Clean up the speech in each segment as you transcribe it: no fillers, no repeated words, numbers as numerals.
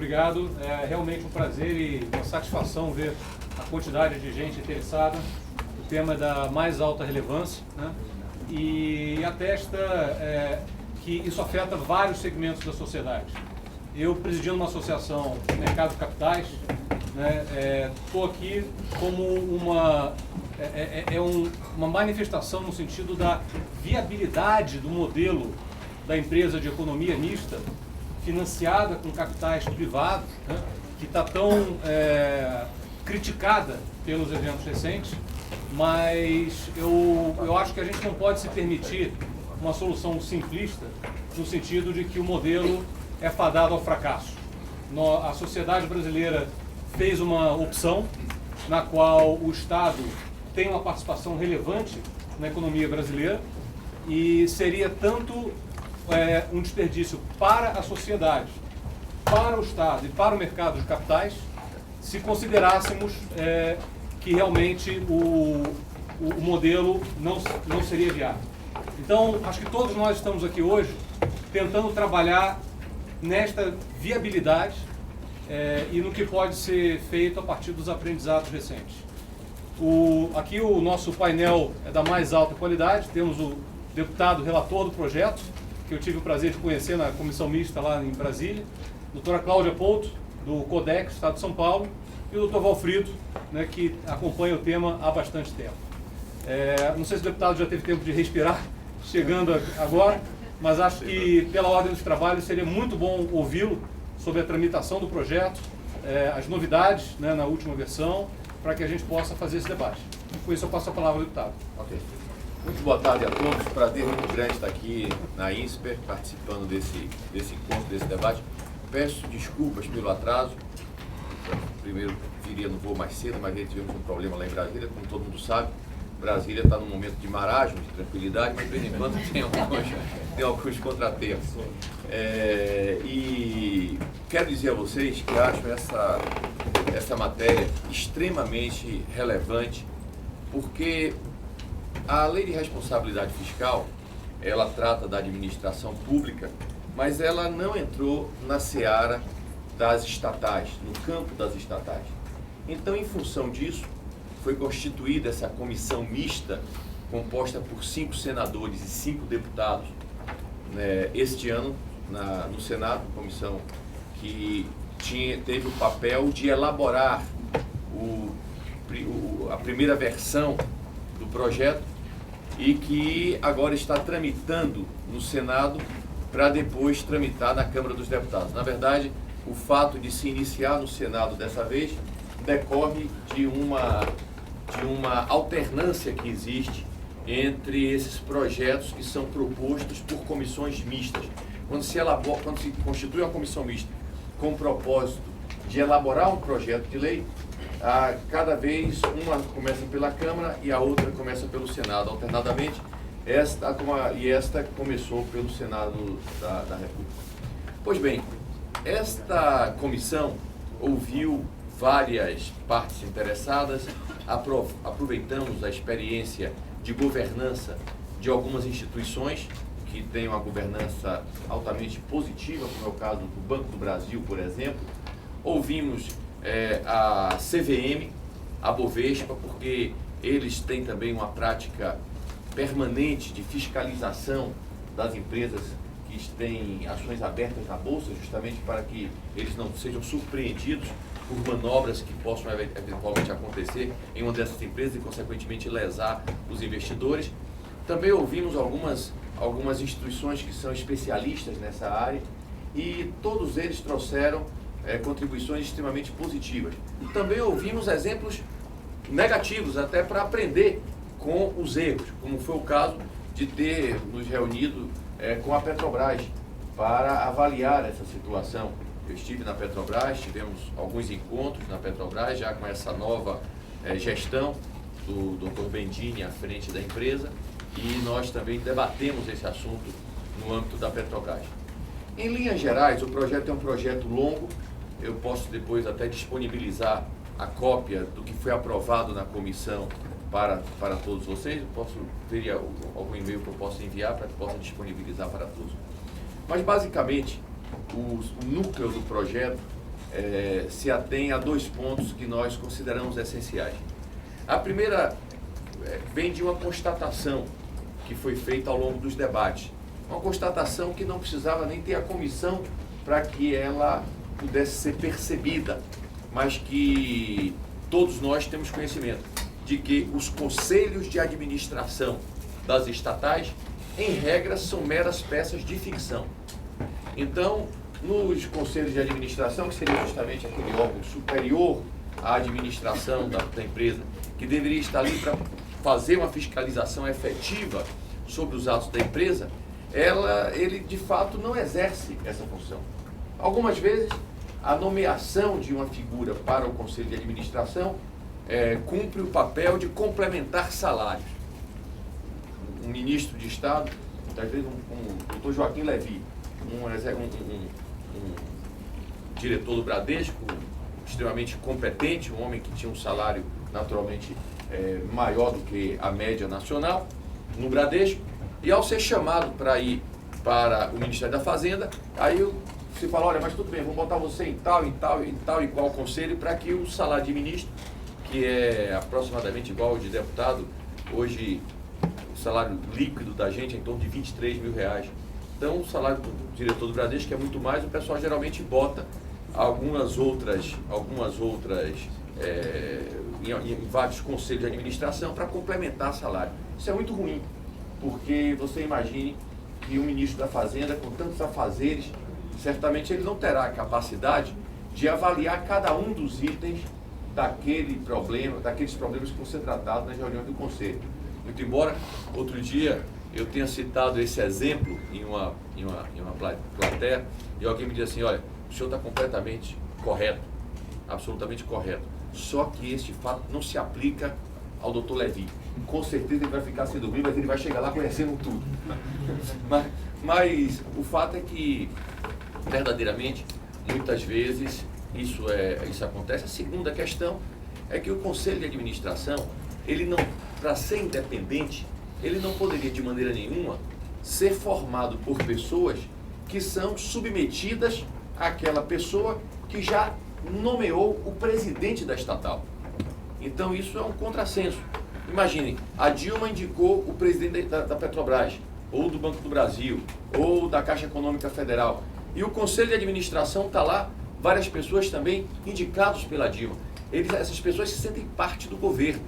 obrigado. É realmente um prazer e uma satisfação ver a quantidade de gente interessada. O tema é da mais alta relevância, né? E atesta que isso afeta vários segmentos da sociedade. Eu, presidindo uma associação de mercado de capitais, estou aqui como uma manifestação no sentido da viabilidade do modelo da empresa de economia mista, financiada com capitais privados, né, que está tão criticada pelos eventos recentes, mas eu acho que a gente não pode se permitir uma solução simplista, no sentido de que o modelo é fadado ao fracasso. A sociedade brasileira fez uma opção na qual o Estado tem uma participação relevante na economia brasileira e seria tanto um desperdício para a sociedade, para o Estado e para o mercado de capitais, se considerássemos que realmente o modelo não seria viável. Então, acho que todos nós estamos aqui hoje tentando trabalhar nesta viabilidade e no que pode ser feito a partir dos aprendizados recentes. Aqui o nosso painel é da mais alta qualidade. Temos o deputado relator do projeto, que eu tive o prazer de conhecer na comissão mista lá em Brasília, a doutora Cláudia Pouto, do CODEX, Estado de São Paulo, e o doutor Valfrido, né, que acompanha o tema há bastante tempo. Não sei se o deputado já teve tempo de respirar, chegando agora, mas acho que, pela ordem dos trabalhos, seria muito bom ouvi-lo sobre a tramitação do projeto, as novidades, né, na última versão, para que a gente possa fazer esse debate. Com isso, eu passo a palavra ao deputado. Ok. Muito boa tarde a todos. Prazer muito grande estar aqui na INSPER, participando desse encontro, desse debate. Peço desculpas pelo atraso. Primeiro, viria no voo mais cedo, mas tivemos um problema lá em Brasília, como todo mundo sabe. Brasília está num momento de marasmo, de tranquilidade, mas de vez em quando tem alguns contratempos. E quero dizer a vocês que acho essa matéria extremamente relevante, porque a Lei de Responsabilidade Fiscal, ela trata da administração pública, mas ela não entrou na seara das estatais, no campo das estatais. Então, em função disso, foi constituída essa comissão mista, composta por 5 senadores e 5 deputados, este ano no Senado, comissão que teve o papel de elaborar a primeira versão do projeto e que agora está tramitando no Senado para depois tramitar na Câmara dos Deputados. Na verdade, o fato de se iniciar no Senado dessa vez decorre de uma alternância que existe entre esses projetos que são propostos por comissões mistas. Quando se constitui uma comissão mista com o propósito de elaborar um projeto de lei, cada vez uma começa pela Câmara e a outra começa pelo Senado, alternadamente. Esta começou pelo Senado da República. Pois bem, esta comissão ouviu várias partes interessadas, aproveitamos a experiência de governança de algumas instituições que têm uma governança altamente positiva, como é o caso do Banco do Brasil, por exemplo. Ouvimos a CVM, a Bovespa, porque eles têm também uma prática permanente de fiscalização das empresas que têm ações abertas na Bolsa, justamente para que eles não sejam surpreendidos por manobras que possam eventualmente acontecer em uma dessas empresas e, consequentemente, lesar os investidores. Também ouvimos algumas instituições que são especialistas nessa área e todos eles trouxeram contribuições extremamente positivas. Também ouvimos exemplos negativos, até para aprender com os erros, como foi o caso de ter nos reunido com a Petrobras para avaliar essa situação. Eu estive na Petrobras, tivemos alguns encontros na Petrobras, já com essa nova gestão do Dr. Bendini à frente da empresa, e nós também debatemos esse assunto no âmbito da Petrobras. Em linhas gerais, o projeto é um projeto longo. Eu posso depois até disponibilizar a cópia do que foi aprovado na comissão para todos vocês. Teria algum e-mail que eu possa enviar para que possa disponibilizar para todos. Mas, basicamente, o núcleo do projeto se atém a 2 pontos que nós consideramos essenciais. A primeira vem de uma constatação que foi feita ao longo dos debates. Uma constatação que não precisava nem ter a comissão para que ela pudesse ser percebida, mas que todos nós temos conhecimento de que os conselhos de administração das estatais, em regra, são meras peças de ficção. Então, nos conselhos de administração, que seria justamente aquele órgão superior à administração da empresa, que deveria estar ali para fazer uma fiscalização efetiva sobre os atos da empresa, ele de fato não exerce essa função. Algumas vezes, a nomeação de uma figura para o conselho de administração cumpre o papel de complementar salários. Um ministro de Estado, às vezes o doutor Joaquim Levy, um diretor do Bradesco, extremamente competente, um homem que tinha um salário naturalmente maior do que a média nacional no Bradesco, e ao ser chamado para ir para o Ministério da Fazenda, aí se fala, olha, mas tudo bem, vou botar você em tal e qual conselho, para que o salário de ministro, que é aproximadamente igual ao de deputado, hoje o salário líquido da gente é em torno de R$23 mil. Então o salário do diretor do Bradesco, que é muito mais, o pessoal geralmente bota algumas outras em vários conselhos de administração para complementar salário. Isso é muito ruim, porque você imagine que um ministro da Fazenda, com tantos afazeres, certamente ele não terá a capacidade de avaliar cada um dos itens daqueles problemas que vão ser tratados nas reuniões do Conselho. Muito embora, outro dia, eu tenha citado esse exemplo em uma plateia, e alguém me disse assim, olha, o senhor está completamente correto, absolutamente correto, só que este fato não se aplica ao doutor Levy. Com certeza ele vai ficar sem dormir, mas ele vai chegar lá conhecendo tudo. Mas o fato é que, verdadeiramente, muitas vezes isso acontece. A segunda questão é que o Conselho de Administração, ele não, para ser independente, ele não poderia de maneira nenhuma ser formado por pessoas que são submetidas àquela pessoa que já nomeou o presidente da estatal. Então isso é um contrassenso. Imagine, a Dilma indicou o presidente da Petrobras, ou do Banco do Brasil, ou da Caixa Econômica Federal, e o Conselho de Administração está lá, várias pessoas também indicadas pela Dilma. Essas pessoas se sentem parte do governo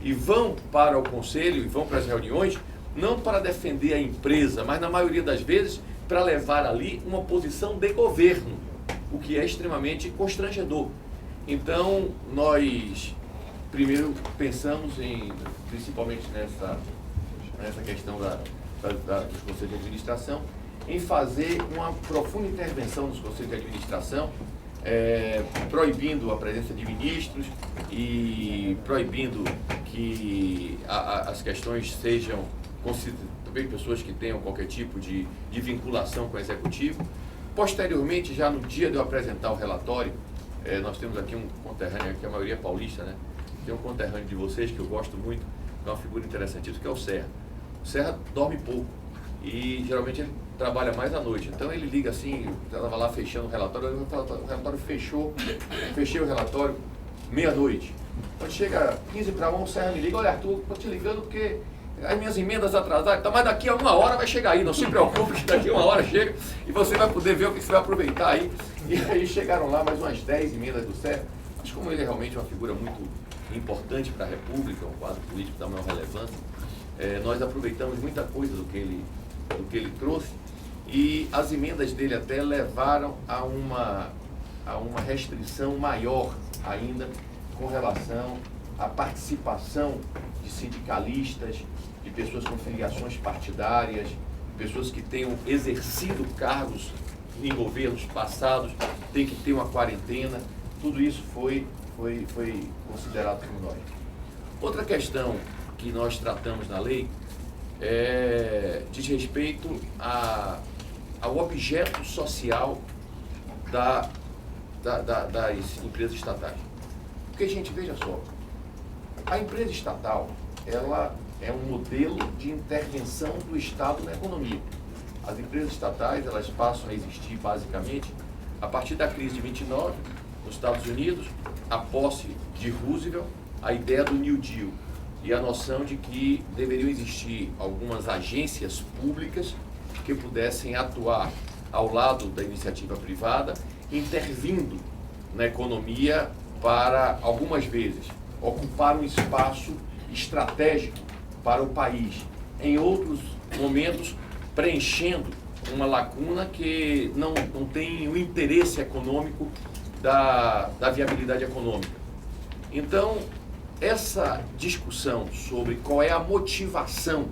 e vão para o Conselho e vão para as reuniões, não para defender a empresa, mas na maioria das vezes para levar ali uma posição de governo, o que é extremamente constrangedor. Então, nós primeiro pensamos principalmente nessa questão dos conselhos de administração, em fazer uma profunda intervenção nos conselhos de administração, proibindo a presença de ministros e proibindo que as questões sejam também pessoas que tenham qualquer tipo de vinculação com o executivo. Posteriormente, já no dia de eu apresentar o relatório, nós temos aqui um conterrâneo, que a maioria é paulista, né? Tem um conterrâneo de vocês que eu gosto muito, que é uma figura interessantíssima, que é o Serra. O Serra dorme pouco e geralmente ele trabalha mais à noite. Então ele liga assim, eu estava lá fechando o relatório fechei o relatório meia-noite. Quando chega 15 para 1, o Serra me liga, olha Arthur, estou te ligando porque as minhas emendas atrasadas, mas daqui a 1 hora vai chegar aí, não se preocupe que daqui a 1 hora chega e você vai poder ver o que você vai aproveitar aí. E aí chegaram lá mais umas 10 emendas do Serra. Mas como ele é realmente uma figura muito importante para a República, um quadro político da maior relevância, nós aproveitamos muita coisa do que ele trouxe, e as emendas dele até levaram a uma restrição maior ainda com relação à participação de sindicalistas, de pessoas com filiações partidárias, pessoas que tenham exercido cargos em governos passados, tem que ter uma quarentena. Tudo isso foi considerado por nós. Outra questão que nós tratamos na lei diz respeito ao objeto social das empresas estatais. Porque, gente, veja só, a empresa estatal, ela é um modelo de intervenção do Estado na economia. As empresas estatais, elas passam a existir basicamente a partir da crise de 29, nos Estados Unidos, a posse de Roosevelt, a ideia do New Deal e a noção de que deveriam existir algumas agências públicas que pudessem atuar ao lado da iniciativa privada, intervindo na economia para, algumas vezes, ocupar um espaço estratégico para o país. Em outros momentos, preenchendo uma lacuna que não tem o interesse econômico da viabilidade econômica. Então, essa discussão sobre qual é a motivação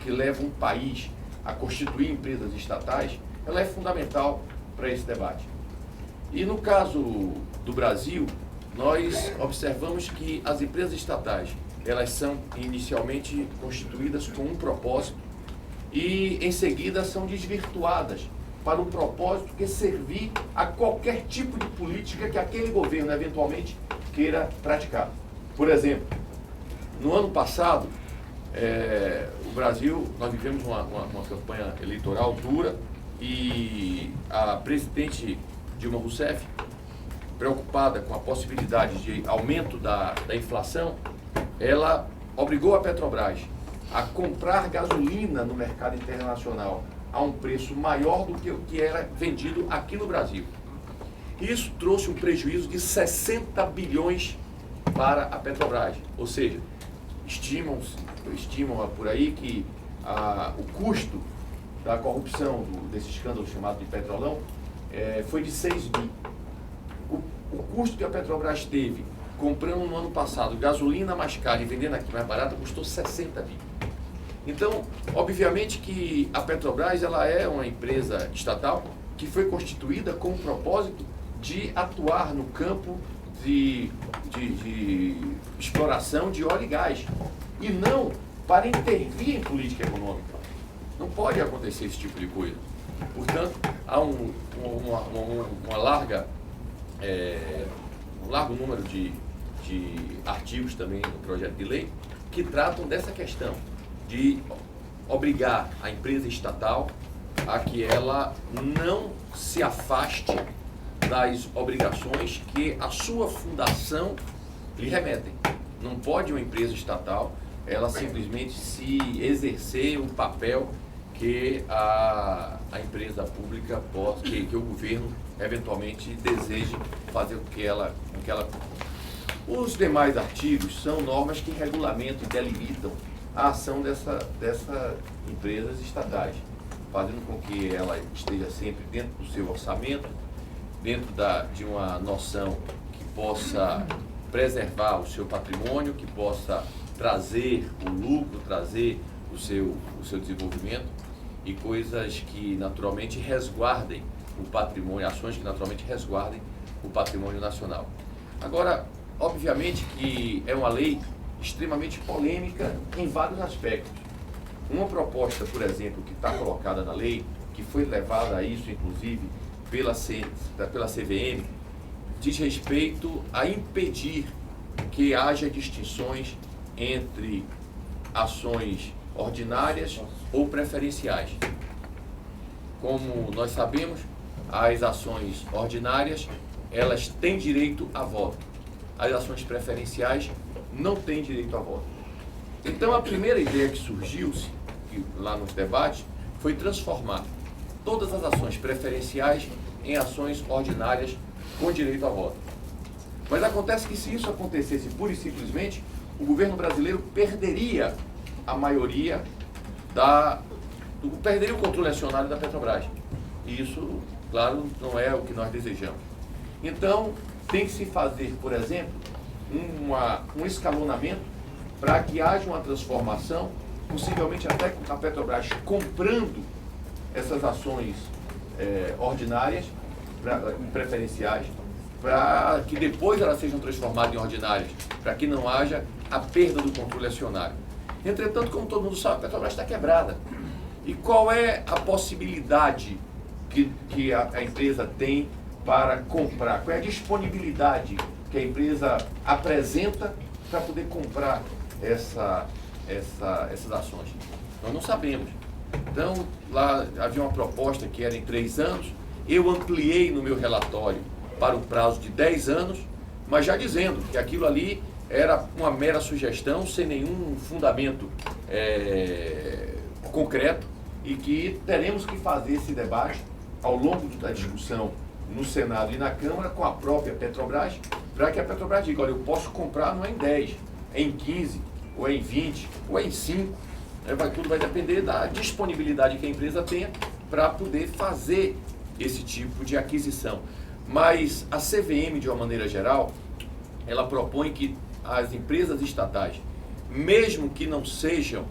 que leva um país a constituir empresas estatais, ela é fundamental para esse debate. E no caso do Brasil, nós observamos que as empresas estatais, elas são inicialmente constituídas com um propósito e em seguida são desvirtuadas para um propósito que servir a qualquer tipo de política que aquele governo eventualmente queira praticar. Por exemplo, no ano passado, o Brasil, nós vivemos uma campanha eleitoral dura e a presidente Dilma Rousseff, preocupada com a possibilidade de aumento da inflação, ela obrigou a Petrobras a comprar gasolina no mercado internacional a um preço maior do que o que era vendido aqui no Brasil. Isso trouxe um prejuízo de 60 bilhões para a Petrobras, ou seja, estimam por aí que o custo da corrupção desse escândalo chamado de Petrolão foi de 6 bi. O custo que a Petrobras teve comprando no ano passado gasolina mais cara e vendendo aqui mais barata custou 60 bi. Então, obviamente que a Petrobras ela é uma empresa estatal que foi constituída com o propósito de atuar no campo de exploração de óleo e gás e não para intervir em política econômica. Não pode acontecer esse tipo de coisa. Portanto, há um largo número de artigos também no projeto de lei que tratam dessa questão de obrigar a empresa estatal a que ela não se afaste das obrigações que a sua fundação lhe remetem. Não pode uma empresa estatal ela simplesmente se exercer um papel que a empresa pública possa, que o governo eventualmente deseje fazer com que ela. Os demais artigos são normas que regulamentam e delimitam a ação dessas empresas estatais, fazendo com que ela esteja sempre dentro do seu orçamento, dentro de uma noção que possa preservar o seu patrimônio, que possa trazer o lucro, trazer o seu desenvolvimento e coisas que naturalmente resguardem o patrimônio, ações que naturalmente resguardem o patrimônio nacional. Agora, obviamente que é uma lei extremamente polêmica em vários aspectos. Uma proposta, por exemplo, que está colocada na lei, que foi levada a isso, inclusive, pela CVM, diz respeito a impedir que haja distinções entre ações ordinárias ou preferenciais. Como nós sabemos, as ações ordinárias, elas têm direito a voto. As ações preferenciais não têm direito a voto. Então, a primeira ideia que surgiu-se lá nos debates foi transformar todas as ações preferenciais em ações ordinárias com direito a voto. Mas acontece que se isso acontecesse pura e simplesmente, o governo brasileiro perderia a maioria perderia o controle acionário da Petrobras. E isso, claro, não é o que nós desejamos. Então, tem que se fazer, por exemplo, um escalonamento para que haja uma transformação, possivelmente até com a Petrobras comprando essas ações ordinárias, preferenciais, para que depois elas sejam transformadas em ordinárias, para que não haja a perda do controle acionário. Entretanto, como todo mundo sabe, a Petrobras está quebrada. E qual é a possibilidade que a empresa tem para comprar? Qual é a disponibilidade que a empresa apresenta para poder comprar essas ações? Nós não sabemos. Então, lá havia uma proposta que era em 3 anos, eu ampliei no meu relatório para um prazo de 10 anos, mas já dizendo que aquilo ali era uma mera sugestão, sem nenhum fundamento concreto, e que teremos que fazer esse debate ao longo da discussão no Senado e na Câmara com a própria Petrobras, para que a Petrobras diga, olha, eu posso comprar não é em 10, é em 15, ou é em 20, ou é em 5. Tudo vai depender da disponibilidade que a empresa tenha para poder fazer esse tipo de aquisição. Mas a CVM, de uma maneira geral, ela propõe que as empresas estatais, mesmo que não sejam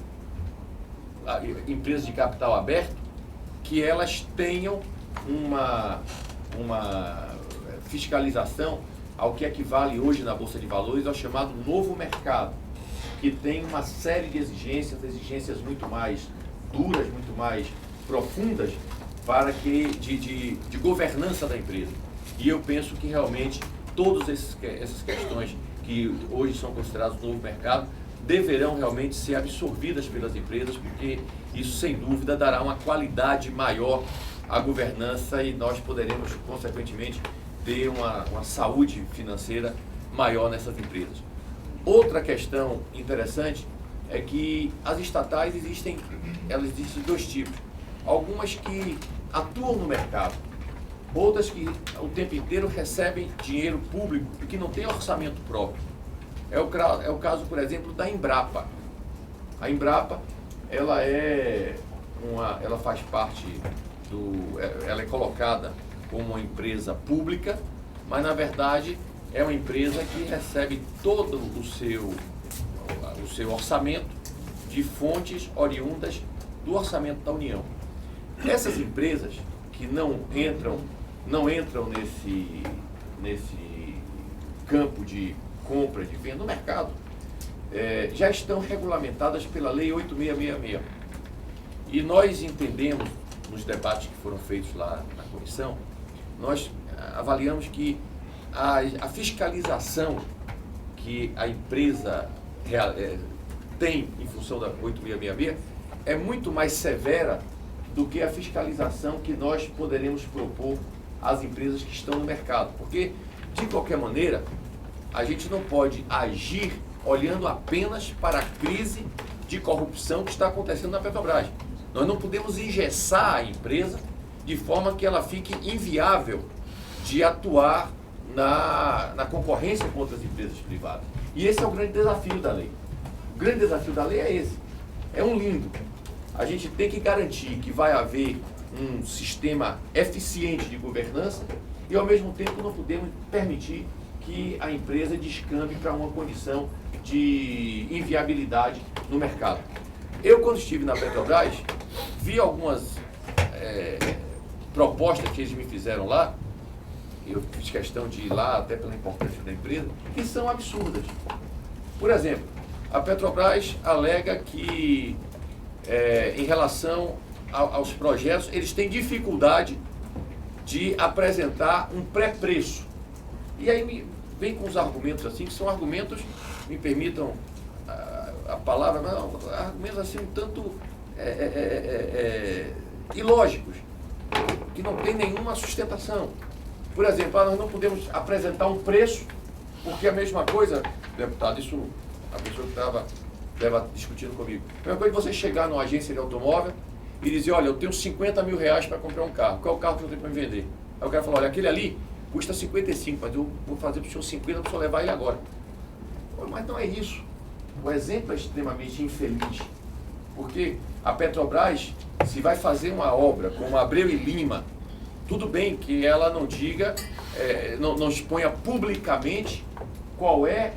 empresas de capital aberto, que elas tenham uma fiscalização ao que equivale hoje na Bolsa de Valores ao chamado novo mercado, que tem uma série de exigências muito mais duras, muito mais profundas para que de governança da empresa. E eu penso que realmente todas essas questões que hoje são consideradas novo mercado deverão realmente ser absorvidas pelas empresas, porque isso sem dúvida dará uma qualidade maior à governança e nós poderemos consequentemente ter uma saúde financeira maior nessas empresas. Outra questão interessante é que as estatais existem de dois tipos. Algumas que atuam no mercado, outras que o tempo inteiro recebem dinheiro público e que não têm orçamento próprio. É o caso, por exemplo, da Embrapa. A Embrapa, ela faz parte ela é colocada como uma empresa pública, mas na verdade é uma empresa que recebe todo o seu orçamento de fontes oriundas do orçamento da União. Essas empresas que não entram nesse campo de compra, de venda no mercado, já estão regulamentadas pela Lei 8666. E nós entendemos, nos debates que foram feitos lá na comissão, nós avaliamos que a fiscalização que a empresa tem em função da 8666 é muito mais severa do que a fiscalização que nós poderemos propor às empresas que estão no mercado. Porque, de qualquer maneira, a gente não pode agir olhando apenas para a crise de corrupção que está acontecendo na Petrobras. Nós não podemos engessar a empresa de forma que ela fique inviável de atuar na concorrência com outras empresas privadas. E esse é o grande desafio da lei. O grande desafio da lei é esse. É um limbo. A gente tem que garantir que vai haver um sistema eficiente de governança e, ao mesmo tempo, não podemos permitir que a empresa descambe para uma condição de inviabilidade no mercado. Eu, quando estive na Petrobras, vi algumas propostas que eles me fizeram lá, eu fiz questão de ir lá, até pela importância da empresa, que são absurdas. Por exemplo, a Petrobras alega que, em relação aos projetos, eles têm dificuldade de apresentar um pré-preço. E aí vem com os argumentos assim, que são argumentos, me permitam a palavra, mas argumentos assim um tanto ilógicos, que não tem nenhuma sustentação. Por exemplo, nós não podemos apresentar um preço, porque a mesma coisa, deputado, isso a pessoa que estava discutindo comigo, a mesma coisa de você chegar numa agência de automóvel e dizer, olha, eu tenho 50 mil reais para comprar um carro, qual é o carro que eu tenho para me vender? Aí o cara fala, olha, aquele ali custa 55, mas eu vou fazer para o senhor 50 para o senhor levar ele agora. Mas não é isso. O exemplo é extremamente infeliz, porque a Petrobras, se vai fazer uma obra como Abreu e Lima, tudo bem que ela não diga, não exponha publicamente qual é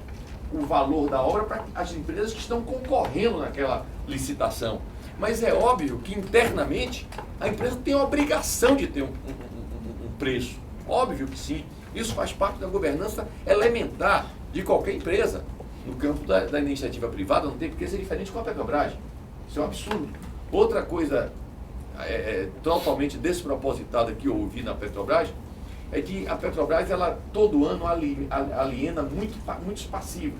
o valor da obra para as empresas que estão concorrendo naquela licitação. Mas é óbvio que internamente a empresa tem a obrigação de ter um preço. Óbvio que sim. Isso faz parte da governança elementar de qualquer empresa. No campo da iniciativa privada não tem por que ser diferente com a Petrobras. Isso é um absurdo. Outra coisa totalmente despropositada que eu ouvi na Petrobras é que a Petrobras, ela todo ano aliena muitos passivos.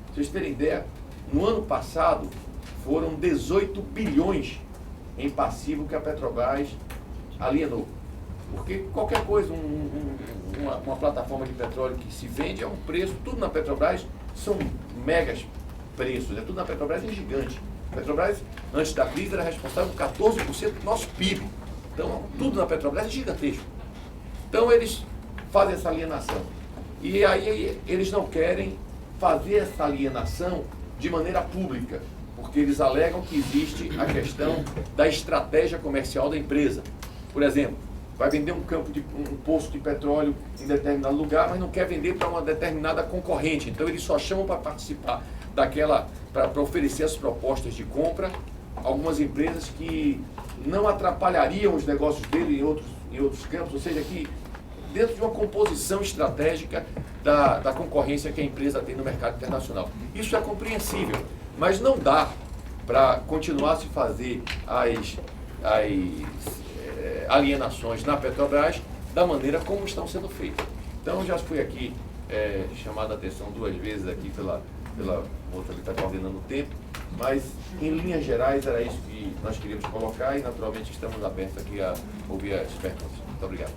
Pra vocês terem ideia, no ano passado foram 18 bilhões em passivo que a Petrobras alienou. Porque qualquer coisa, uma plataforma de petróleo que se vende é um preço, tudo na Petrobras são megas preços, tudo na Petrobras é gigante. A Petrobras, antes da crise, era responsável por 14% do nosso PIB. Então, tudo na Petrobras é gigantesco. Então, eles fazem essa alienação. E aí, eles não querem fazer essa alienação de maneira pública, porque eles alegam que existe a questão da estratégia comercial da empresa. Por exemplo, vai vender um poço de petróleo em determinado lugar, mas não quer vender para uma determinada concorrente. Então, eles só chamam para participar para oferecer as propostas de compra algumas empresas que não atrapalhariam os negócios dele em outros campos, ou seja, que dentro de uma composição estratégica da concorrência que a empresa tem no mercado internacional. Isso é compreensível, mas não dá para continuar a se fazer as alienações na Petrobras da maneira como estão sendo feitas. Então, já fui aqui chamado a atenção 2 vezes aqui pela outra que está coordenando o tempo, mas em linhas gerais era isso que nós queríamos colocar e naturalmente estamos abertos aqui a ouvir as perguntas. Muito obrigado.